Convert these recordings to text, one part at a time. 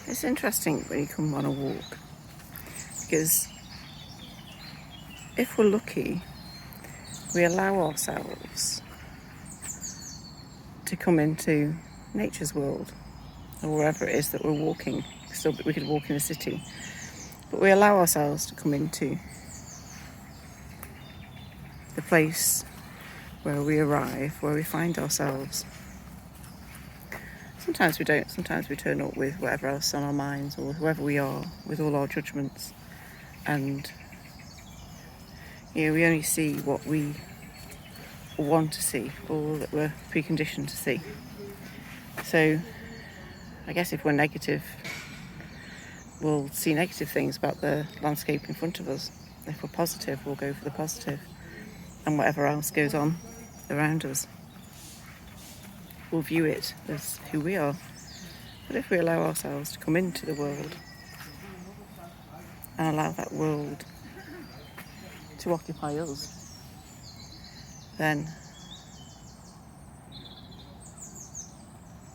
It's interesting when you come on a walk, because if we're lucky, we allow ourselves to come into nature's world, or wherever it is that we're walking. Still, we could walk in a city, but we allow ourselves to come into the place where we arrive, where we find ourselves. Sometimes we don't. Sometimes we turn up with whatever else on our minds, or whoever we are, with all our judgments, and we only see what we want to see, or that we're preconditioned to see. So I guess if we're negative, we'll see negative things about the landscape in front of us. If we're positive, we'll go for the positive, and whatever else goes on around us, we'll view it as who we are. But if we allow ourselves to come into the world and allow that world to occupy us, then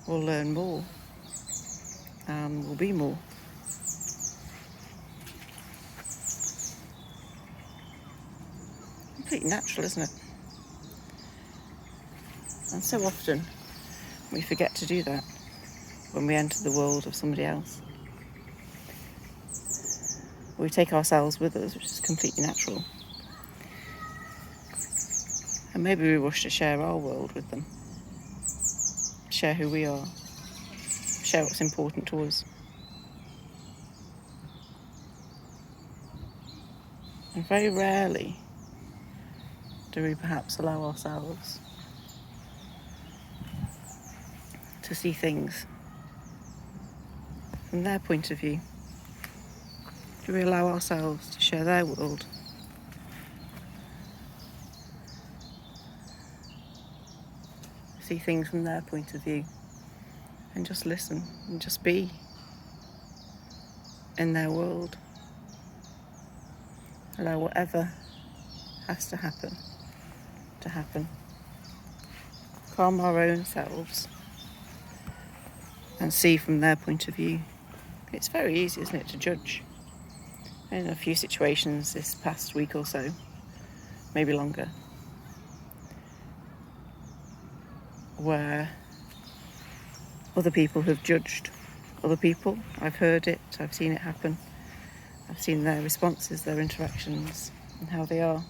we'll learn more and we'll be more. Completely natural, isn't it? And so often we forget to do that when we enter the world of somebody else. We take ourselves with us, which is completely natural. And maybe we rush to share our world with them, share who we are, share what's important to us. And very rarely do we perhaps allow ourselves to see things from their point of view. Do we allow ourselves to share their world? See things from their point of view, and just listen and just be in their world. Allow whatever has to happen. Calm our own selves and see from their point of view. It's very easy, isn't it, to judge. In a few situations this past week or so, maybe longer, where other people have judged other people. I've heard it, I've seen it happen. I've seen their responses, their interactions, and how they are.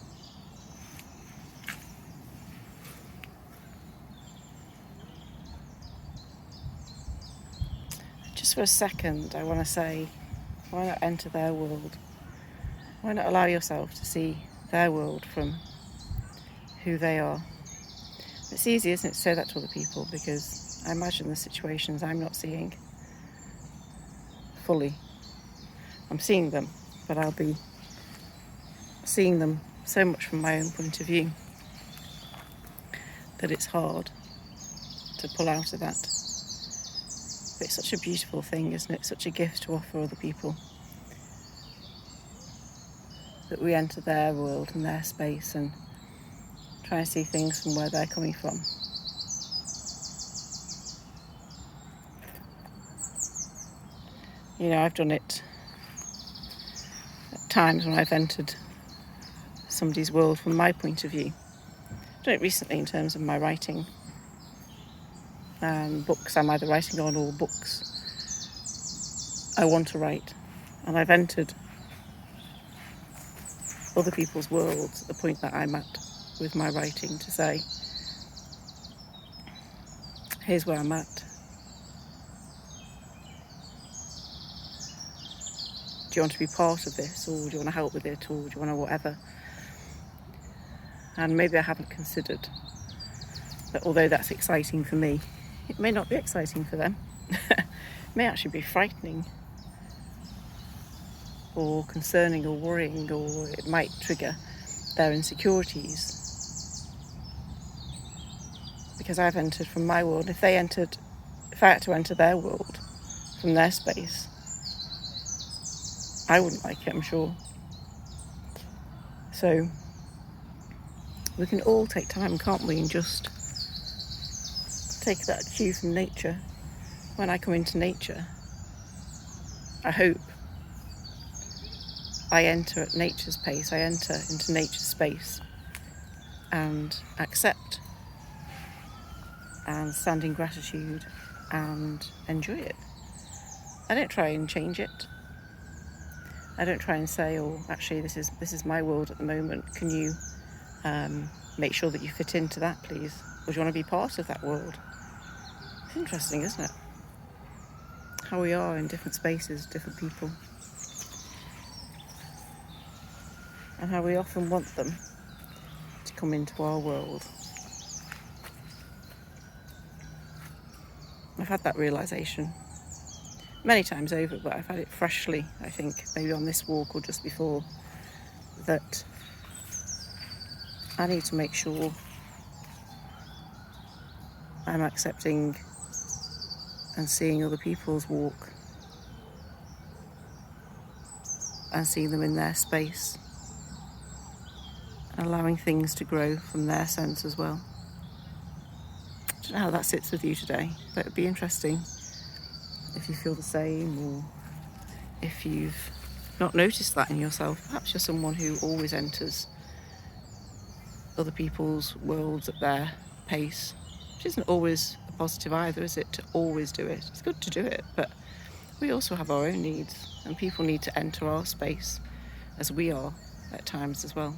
Just for a second, I want to say, why not enter their world? Why not allow yourself to see their world from who they are? It's easy, isn't it, to say that to other people, because I imagine the situations I'm not seeing fully. I'm seeing them, but I'll be seeing them so much from my own point of view that it's hard to pull out of that. But it's such a beautiful thing, isn't it? Such a gift to offer other people, that we enter their world and their space and try and see things from where they're coming from. I've done it at times when I've entered somebody's world from my point of view. I've done it recently in terms of my writing. Books I'm either writing on, or books I want to write. And I've entered other people's worlds at the point that I'm at with my writing, to say, here's where I'm at. Do you want to be part of this, or do you want to help with it, or do you want to whatever? And maybe I haven't considered that although that's exciting for me, it may not be exciting for them. It may actually be frightening or concerning or worrying, or it might trigger their insecurities. Because I've entered from my world. If I had to enter their world from their space, I wouldn't like it, I'm sure. So we can all take time, can't we, and just take that cue from nature. When I come into nature, I hope I enter at nature's pace, I enter into nature's space and accept and stand in gratitude and enjoy it. I don't try and change it. I don't try and say, oh, actually this is my world at the moment. Can you make sure that you fit into that, please? Or do you want to be part of that world? It's interesting, isn't it? How we are in different spaces, different people. And how we often want them to come into our world. I've had that realisation many times over, but I've had it freshly, I think, maybe on this walk or just before, that I need to make sure I'm accepting and seeing other people's walk and seeing them in their space and allowing things to grow from their sense as well. I don't know how that sits with you today, but it'd be interesting if you feel the same, or if you've not noticed that in yourself. Perhaps you're someone who always enters other people's worlds at their pace, which isn't always a positive either, is it, to always do it? It's good to do it, but we also have our own needs, and people need to enter our space as we are at times as well.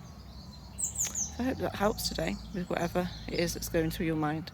So I hope that helps today with whatever it is that's going through your mind.